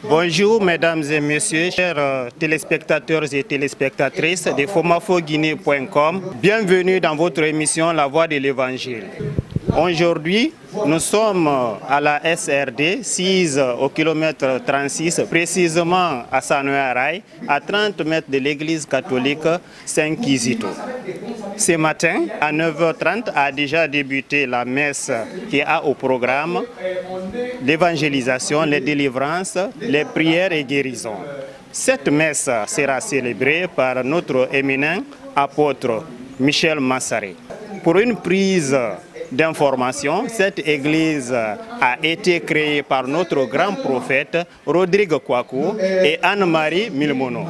Bonjour mesdames et messieurs, chers téléspectateurs et téléspectatrices de fomafoguinée.com. Bienvenue dans votre émission La Voix de l'Évangile. Aujourd'hui, nous sommes à la SRD, 6 au kilomètre 36, précisément à Sanoyaray, à 30 mètres de l'église catholique Saint-Kizito. Ce matin, à 9h30, a déjà débuté la messe qui a au programme l'évangélisation, les délivrances, les prières et guérisons. Cette messe sera célébrée par notre éminent apôtre Michel Massaré. Pour une prise d'information, cette église a été créée par notre grand prophète Rodrigue Kwaku et Anne-Marie Milmono.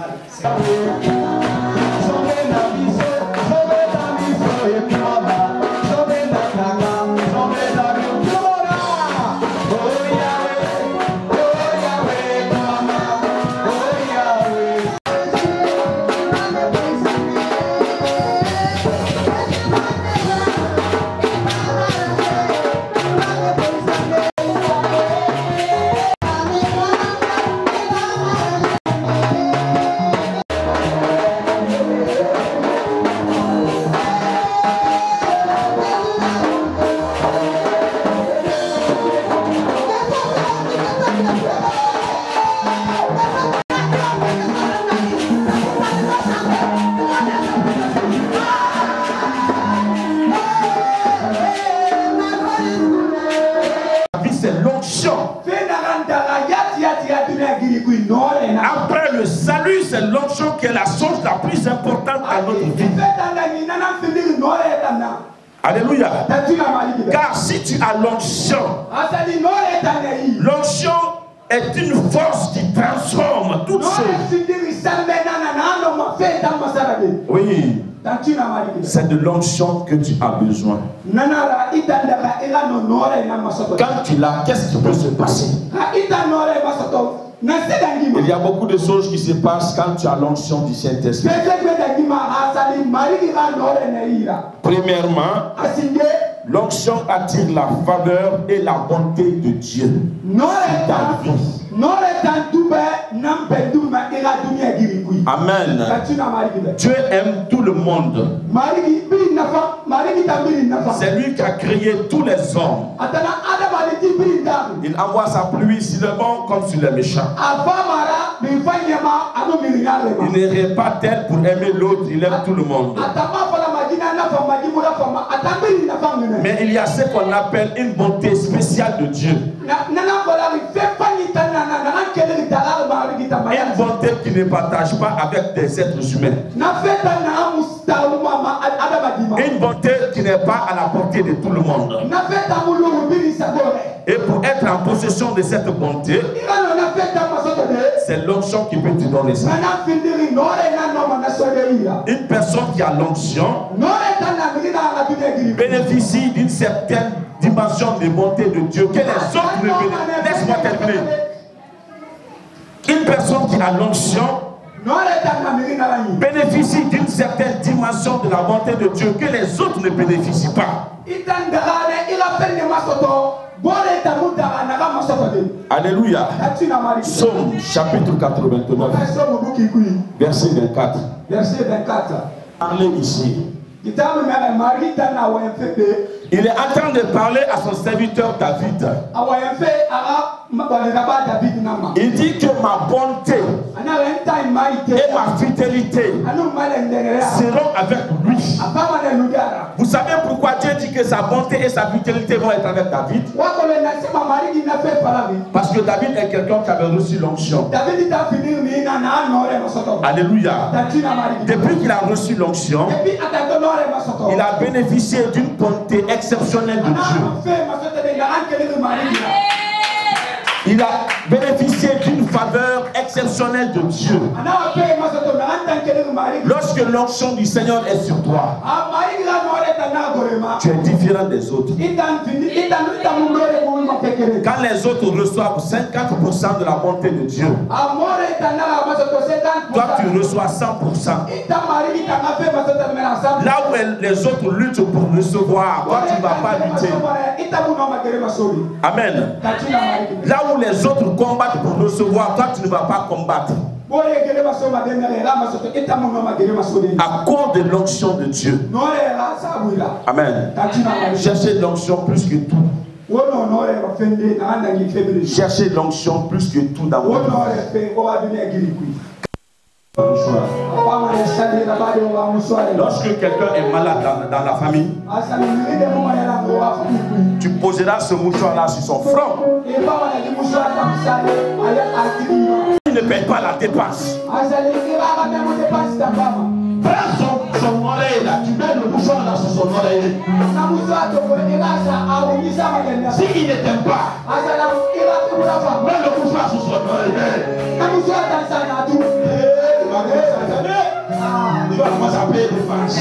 Après le salut, c'est l'onction qui est la source la plus importante à notre vie. Alléluia. Car si tu as l'onction, l'onction est une force qui transforme toutes choses. Oui. C'est de l'onction que tu as besoin. Quand tu l'as, qu'est-ce qui peut se passer? Il y a beaucoup de choses qui se passent quand tu as l'onction du Saint-Esprit. Premièrement, l'onction attire la faveur et la bonté de Dieu. Amen. Dieu aime tout le monde. C'est lui qui a créé tous les hommes. Il envoie sa pluie sur les bons comme sur les méchants. Il n'est pas tel pour aimer l'autre, il aime tout le monde. Mais il y a ce qu'on appelle une bonté spéciale de Dieu. Une bonté qui ne partage pas avec des êtres humains. Une bonté qui n'est pas à la portée de tout le monde. Et pour être en possession de cette bonté, c'est l'onction qui peut te donner ça. Une personne qui a l'onction bénéficie d'une certaine dimension de bonté de Dieu que les autres ne bénéficient. Laisse-moi terminer. Une personne qui a l'onction bénéficie d'une certaine dimension de la bonté de Dieu que les autres ne bénéficient pas. Alléluia. Psaume chapitre 89, verset 24. Parlez ici. Il est en train de parler à son serviteur David. Il dit que ma bonté et ma fidélité seront avec lui. Vous savez pourquoi Dieu dit que sa bonté et sa fidélité vont être avec David? Parce que David est quelqu'un qui avait reçu l'onction. Alléluia. Depuis qu'il a reçu l'onction, il a bénéficié d'une bonté exceptionnelle de Dieu. Il a bénéficié d'une faveur exceptionnelle de Dieu. Lorsque l'onction du Seigneur est sur toi, tu es différent des autres. Quand les autres reçoivent 50% de la bonté de Dieu, toi tu reçois 100%. Là où les autres luttent pour recevoir, toi tu ne vas pas lutter. Amen. Là où les autres combattent pour recevoir, toi tu ne vas pas combattre. À cause de l'onction de Dieu. Amen. Cherchez l'onction plus que tout. Cherchez l'onction plus que tout dans votre vie. Lorsque quelqu'un est malade dans la famille, tu poseras ce mouchoir-là sur son front. Il ne paye pas la dépense. Prends son oreille là, tu mets le mouchoir là sur son oreille. S'il ne t'aime pas, mets le mouchoir sur son oreille. Il va commencer à payer des dépenses.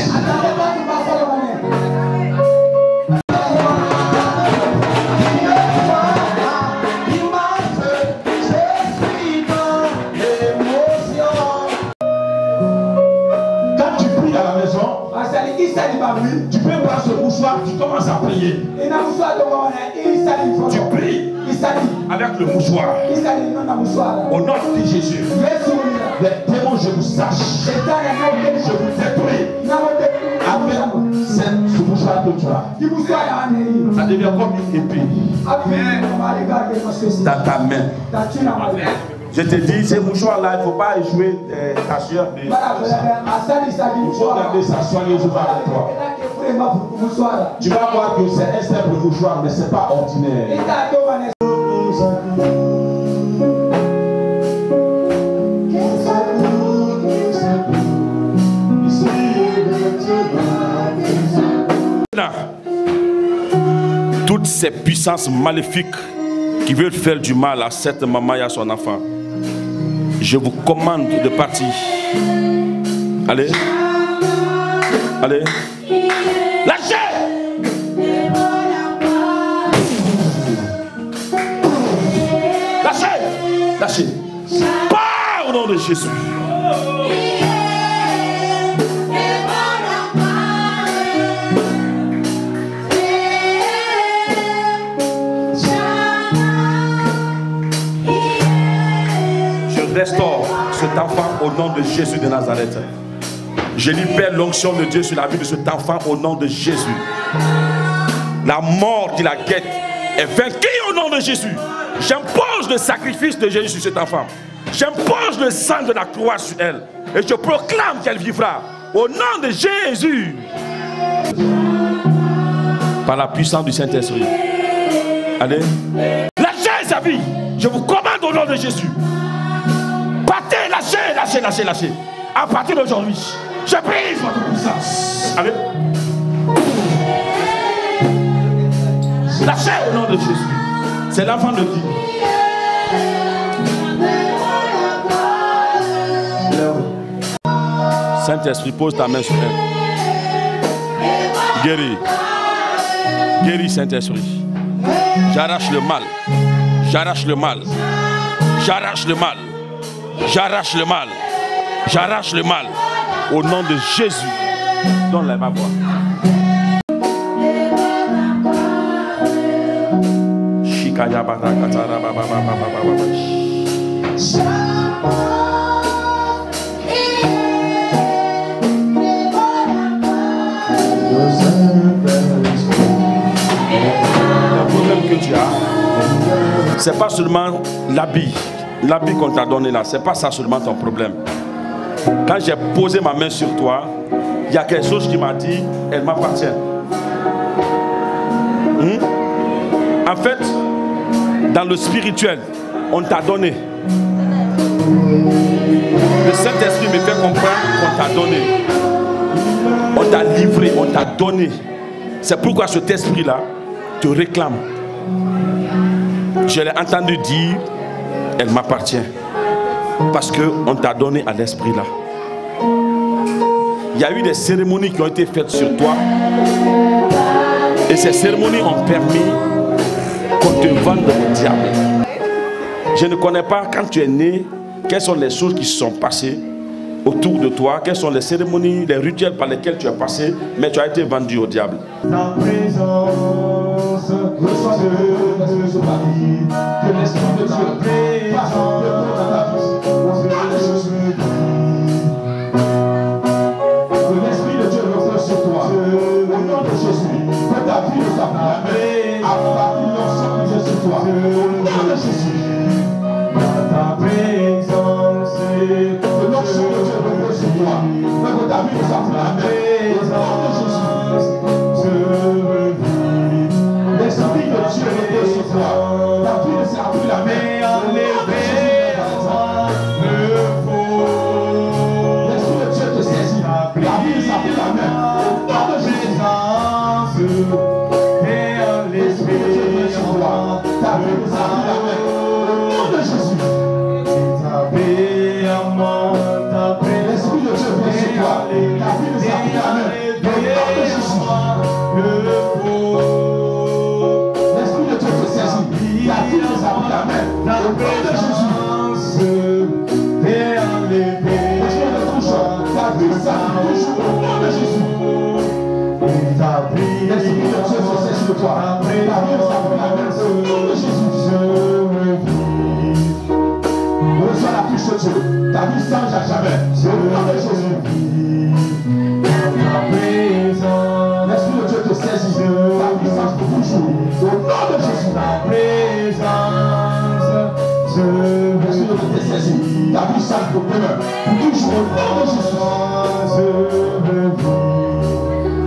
Tu peux prendre ce mouchoir, tu commences à prier. Tu pries avec le mouchoir. Au nom de Jésus. Les démons, je vous sache. Je vous détruis. Avec ce mouchoir que tu as. Ça devient comme une épée. Dans ta main. Je te dis, ces mouchoirs-là, il ne faut pas jouer ta sueur. Il faut garder ça soigneusement avec toi. Tu vas voir que c'est un simple mouchoir, mais ce n'est pas ordinaire. Toutes ces puissances maléfiques qui veulent faire du mal à cette maman et à son enfant, je vous commande de partir. Allez. Allez. Lâchez. Lâchez. Lâchez. Pas au nom de Jésus. Restaure cet enfant au nom de Jésus de Nazareth. Je libère l'onction de Dieu sur la vie de cet enfant au nom de Jésus. La mort qui la guette est vaincue au nom de Jésus. J'impose le sacrifice de Jésus sur cet enfant. J'impose le sang de la croix sur elle. Et je proclame qu'elle vivra au nom de Jésus. Par la puissance du Saint-Esprit. Allez. Lâchez sa vie. Je vous commande au nom de Jésus. Partez, lâchez, lâchez, lâchez, lâchez. À partir d'aujourd'hui, je brise votre puissance. Allez. Lâchez au nom de Jésus. C'est l'enfant de Dieu. Saint-Esprit, pose ta main sur elle. Guéris. Guéris, Saint-Esprit. J'arrache le mal. J'arrache le mal. J'arrache le mal. J'arrache le mal. J'arrache le mal. Au nom de Jésus. Donne-la ma voix. Le problème que tu as, c'est pas seulement l'habit. L'habit qu'on t'a donné là, c'est pas ça seulement ton problème. Quand j'ai posé ma main sur toi, il y a quelque chose qui m'a dit, elle m'appartient. En fait, dans le spirituel, on t'a donné. Le Saint-Esprit me fait comprendre qu'on t'a donné. On t'a livré, on t'a donné. C'est pourquoi cet esprit-là te réclame. Je l'ai entendu dire, elle m'appartient. Parce qu'on t'a donné à l'esprit là. Il y a eu des cérémonies qui ont été faites sur toi. Et ces cérémonies ont permis qu'on te vende au diable. Je ne connais pas quand tu es né, quelles sont les choses qui se sont passées autour de toi, quelles sont les cérémonies, les rituels par lesquels tu es passé, mais tu as été vendu au diable. Ta présence, reçois de vie, que l'Esprit de Dieu passe dans ta vie. Que l'Esprit de Dieu repose sur toi, au nom de Jésus, que ta vie ne s'appelle à partir de l'ensemble de sur toi, au nom de Jésus. Ta présence, que l'onction de Dieu repose sur toi, que ta vie ne s'appelle au nom de Jésus. L'Esprit de Dieu repose sur toi. Ta vie ne sert plus la main. L'Esprit de Dieu te saisit. Ta vie ne sert plus la main. Au nom de Jésus. L'Esprit de Dieu repose sur toi. Ta vie ne sert plus la main. Au nom de Jésus. L'Esprit de Dieu repose sur toi. Ta vie ne sert plus la main. Au nom de Jésus. L'Esprit de Dieu te saisit. La vie ne sert plus la main. Au nom de Jésus. L'Esprit de touche. Ta vie sert toujours. Au nom de Jésus. L'Esprit de Dieu se saisit de toi. Ta vie ne sert plus la main. Au nom de Jésus. Reçois la touche de Dieu. Ta vie change à jamais. Au nom de Jésus. L'Esprit de Dieu te saisit. Ta vie change pour toujours. Au nom de Jésus. L'Esprit de Dieu te saisit. Ta vie change pour demain. Pour toujours. Au nom de Jésus.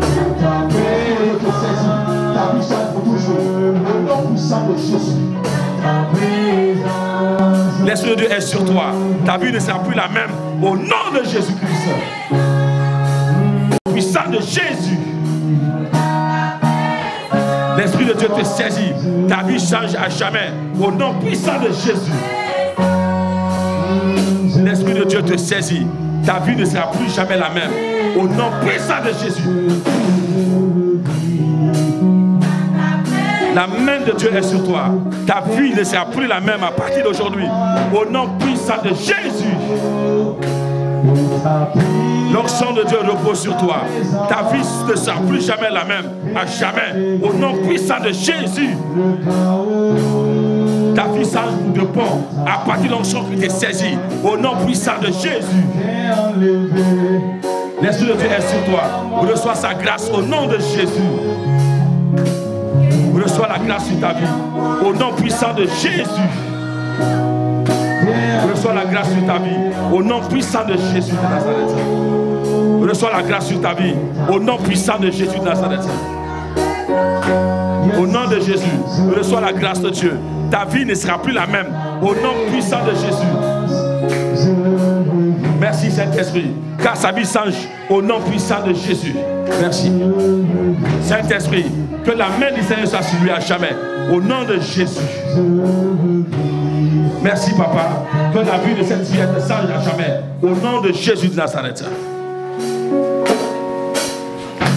L'Esprit de Dieu te saisit. Ta vie change pour toujours. Au nom puissant de Jésus. L'Esprit de Dieu est sur toi. Ta vie ne sera plus la même. Au nom de Jésus-Christ. Puissant de Jésus. L'Esprit de Dieu te saisit. Ta vie change à jamais. Au nom puissant de Jésus. L'Esprit de Dieu te saisit. Ta vie ne sera plus jamais la même. Au nom puissant de Jésus. La main de Dieu est sur toi. Ta vie ne sera plus la même à partir d'aujourd'hui. Au nom puissant de Jésus. L'onction de Dieu repose sur toi. Ta vie ne sera plus jamais la même. À jamais. Au nom puissant de Jésus. Ta vie change de bon. À partir de l'onction qui t'est saisie. Au nom puissant de Jésus. L'Esprit de Dieu est sur toi. Reçois sa grâce au nom de Jésus. Reçois la grâce sur ta vie. Au nom puissant de Jésus. Reçois la grâce sur ta vie. Au nom puissant de Jésus de Nazareth. Reçois la grâce sur ta vie. Au nom puissant de Jésus de Nazareth. Au nom de Jésus. Reçois la grâce de Dieu. Ta vie ne sera plus la même. Au nom puissant de Jésus. Merci Saint-Esprit. Car sa vie change. Au nom puissant de Jésus. Merci. Saint-Esprit. Que la main du Seigneur soit sur lui à jamais. Au nom de Jésus. Merci papa. Que la vie de cette fille te change à jamais. Au nom de Jésus de Nazareth.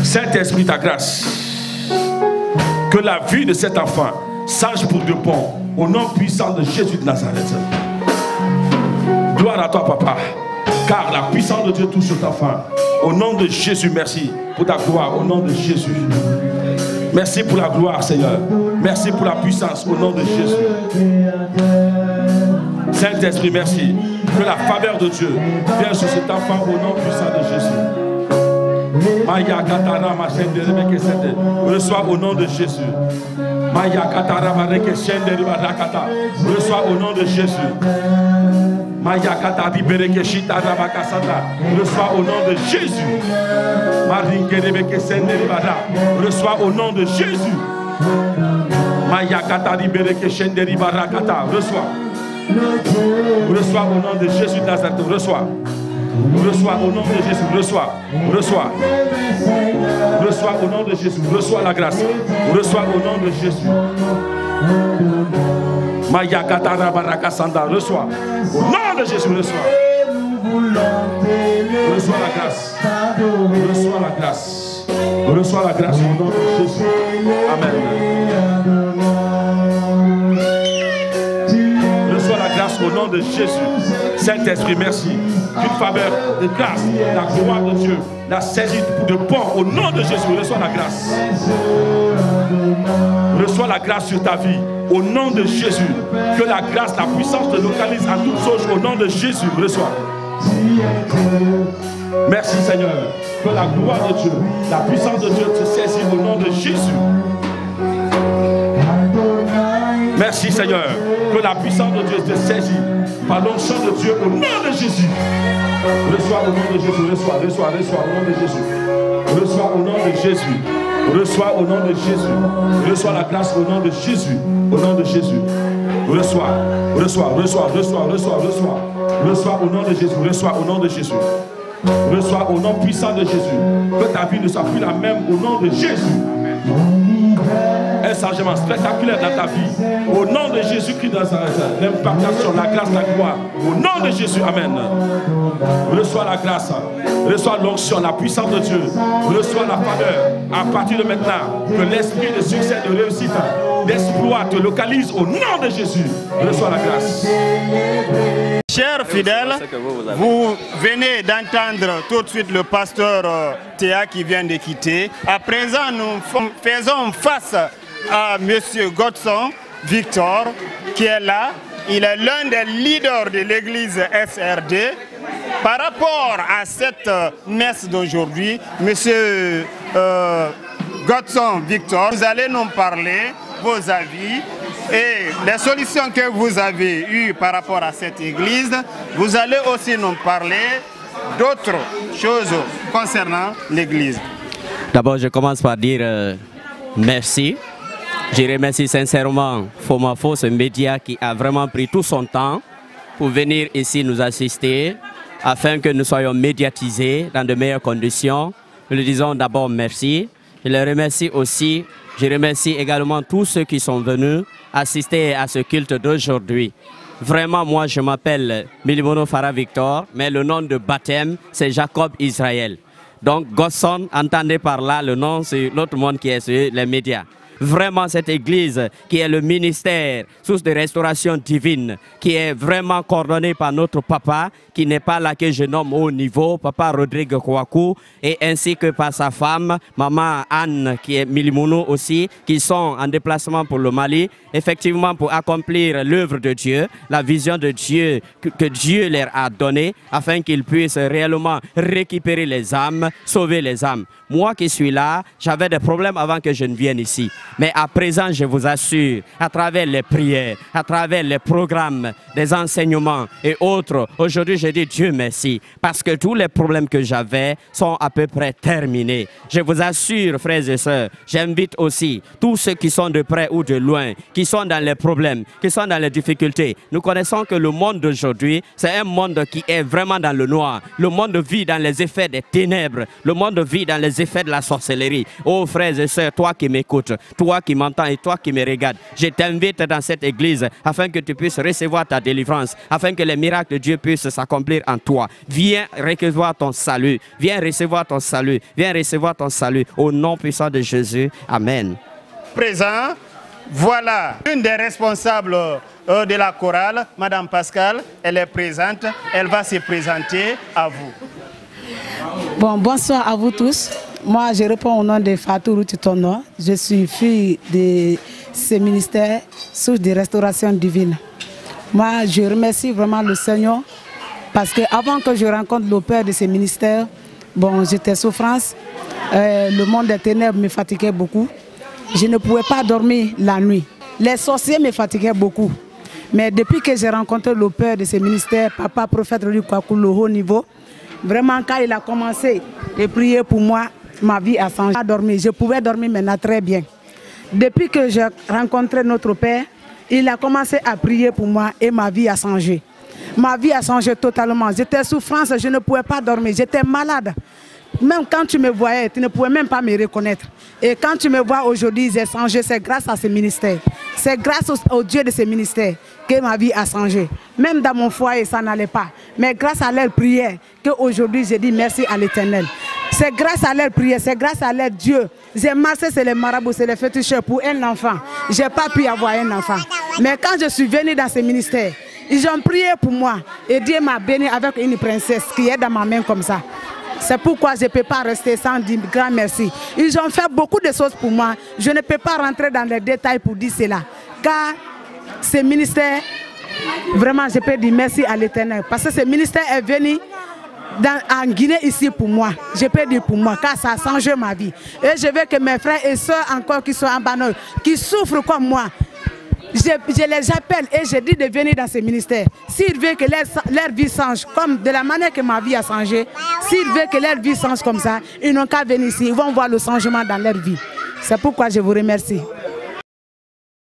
Saint-Esprit, ta grâce. Que la vie de cet enfant change pour de bon. Au nom puissant de Jésus de Nazareth. Gloire à toi papa. Car la puissance de Dieu touche cet enfant. Au nom de Jésus, merci pour ta gloire. Au nom de Jésus. Merci pour la gloire, Seigneur. Merci pour la puissance, au nom de Jésus. Saint-Esprit, merci. Que la faveur de Dieu vienne sur cet enfant au nom puissant de Jésus. Reçois au nom de Jésus. Reçois au nom de Jésus. Reçois au nom de Jésus. Reçois au nom de Jésus. Reçois. Reçois au nom de Jésus de Nazareth. Reçois. Reçois au nom de Jésus. Reçois. Reçois. Reçois au nom de Jésus. Reçois la grâce. Reçois au nom de Jésus. Reçois. Au nom de Jésus. Reçois. Reçois la grâce. Reçois la grâce. Reçois la grâce au nom de Jésus. Amen. Reçois la grâce au nom de Jésus. Saint-Esprit, merci. D'une faveur, de grâce, la gloire de Dieu, la saisie de port au nom de Jésus. Reçois la grâce. Reçois la grâce sur ta vie au nom de Jésus. Que la grâce, la puissance te localise à toutes choses au nom de Jésus. Reçois. Merci Seigneur. Que la gloire de Dieu, la puissance de Dieu te saisit au nom de Jésus. Merci Seigneur. Que la puissance de Dieu te saisit par l'onction de Dieu au nom de Jésus. Reçois au nom de Jésus. Reçois au nom de Jésus. Reçois au nom de Jésus. Reçois au nom de Jésus. Reçois la grâce au nom de Jésus. Au nom de Jésus. Reçois au nom de Jésus. Reçois au nom de Jésus. Reçois au nom puissant de Jésus. Que ta vie ne soit plus la même au nom de Jésus. Un changement spectaculaire dans ta vie. Au nom de Jésus-Christ de Nazareth. L'impartation, la grâce, la gloire. Au nom de Jésus. Amen. Reçois la grâce. Reçois l'onction, la puissance de Dieu. Reçois la faveur. À partir de maintenant, que l'esprit de succès, de réussite, d'exploit te localise au nom de Jésus. Reçois la grâce. Chers fidèles, vous venez d'entendre tout de suite le pasteur Théa qui vient de quitter. À présent, nous faisons face à M. Godson Victor qui est là. Il est l'un des leaders de l'église SRD. Par rapport à cette messe d'aujourd'hui, M. Godson Victor, vous allez nous parler vos avis et les solutions que vous avez eues par rapport à cette église. Vous allez aussi nous parler d'autres choses concernant l'église. D'abord, je commence par dire merci. Je remercie sincèrement Fomafo, ce média qui a vraiment pris tout son temps pour venir ici nous assister afin que nous soyons médiatisés dans de meilleures conditions. Nous lui disons d'abord merci. Je les remercie aussi. Je remercie également tous ceux qui sont venus assister à ce culte d'aujourd'hui. Vraiment, moi, je m'appelle Milimono Farah Victor, mais le nom de baptême, c'est Jacob Israël. Donc, Godson, entendez par là le nom, c'est l'autre monde qui est sur les médias. Vraiment, cette église qui est le ministère, source de restauration divine, qui est vraiment coordonnée par notre papa, qui n'est pas là que je nomme au niveau, papa Rodrigue Kouakou, et ainsi que par sa femme, maman Anne, qui est Milimono aussi, qui sont en déplacement pour le Mali, effectivement pour accomplir l'œuvre de Dieu, la vision de Dieu que Dieu leur a donnée, afin qu'ils puissent réellement récupérer les âmes, sauver les âmes. Moi qui suis là, j'avais des problèmes avant que je ne vienne ici. Mais à présent, je vous assure, à travers les prières, à travers les programmes, des enseignements et autres, aujourd'hui je dis Dieu merci, parce que tous les problèmes que j'avais sont à peu près terminés. Je vous assure, frères et sœurs, j'invite aussi tous ceux qui sont de près ou de loin, qui sont dans les problèmes, qui sont dans les difficultés. Nous connaissons que le monde d'aujourd'hui, c'est un monde qui est vraiment dans le noir. Le monde vit dans les effets des ténèbres. Le monde vit dans les effets de la sorcellerie. Oh frères et sœurs, toi qui m'écoutes, toi qui m'entends et toi qui me regardes, je t'invite dans cette église afin que tu puisses recevoir ta délivrance, afin que les miracles de Dieu puissent s'accomplir en toi. Viens recevoir ton salut, viens recevoir ton salut, viens recevoir ton salut au nom puissant de Jésus. Amen. Présent, voilà une des responsables de la chorale, Madame Pascal, elle est présente, elle va se présenter à vous. Bon, bonsoir à vous tous. Moi, je réponds au nom de Fatou Routitono. Je suis fille de ce ministère, source de restauration divine. Moi, je remercie vraiment le Seigneur parce qu'avant que je rencontre le Père de ce ministère, bon, j'étais souffrance. Le monde des ténèbres me fatiguait beaucoup. Je ne pouvais pas dormir la nuit. Les sorciers me fatiguaient beaucoup. Mais depuis que j'ai rencontré le Père de ce ministère, Papa Prophète Rodrigue Kouakou, le haut niveau, vraiment, quand il a commencé à prier pour moi, ma vie a changé. Je pouvais dormir maintenant très bien. Depuis que j'ai rencontré notre Père, il a commencé à prier pour moi et ma vie a changé. Ma vie a changé totalement. J'étais souffrance, je ne pouvais pas dormir, j'étais malade. Même quand tu me voyais, tu ne pouvais même pas me reconnaître. Et quand tu me vois aujourd'hui, j'ai changé, c'est grâce à ce ministère. C'est grâce au Dieu de ce ministère que ma vie a changé. Même dans mon foyer, ça n'allait pas. Mais grâce à leur prière, qu'aujourd'hui, j'ai dit merci à l'Éternel. C'est grâce à leur prière, c'est grâce à leur Dieu. J'ai marché, c'est les marabouts, c'est les féticheurs pour un enfant. Je n'ai pas pu avoir un enfant. Mais quand je suis venue dans ce ministère, ils ont prié pour moi. Et Dieu m'a béni avec une princesse qui est dans ma main comme ça. C'est pourquoi je ne peux pas rester sans dire grand merci. Ils ont fait beaucoup de choses pour moi. Je ne peux pas rentrer dans les détails pour dire cela. Car ce ministère, vraiment, je peux dire merci à l'Éternel. Parce que ce ministère est venu en Guinée ici pour moi. Je peux dire pour moi, car ça a changé ma vie. Et je veux que mes frères et sœurs encore qui sont en Banol, qui souffrent comme moi, je les appelle et je dis de venir dans ce ministère. S'ils veulent que leur vie change, comme de la manière que ma vie a changé, s'ils veulent que leur vie change comme ça, ils n'ont qu'à venir ici. Ils vont voir le changement dans leur vie. C'est pourquoi je vous remercie.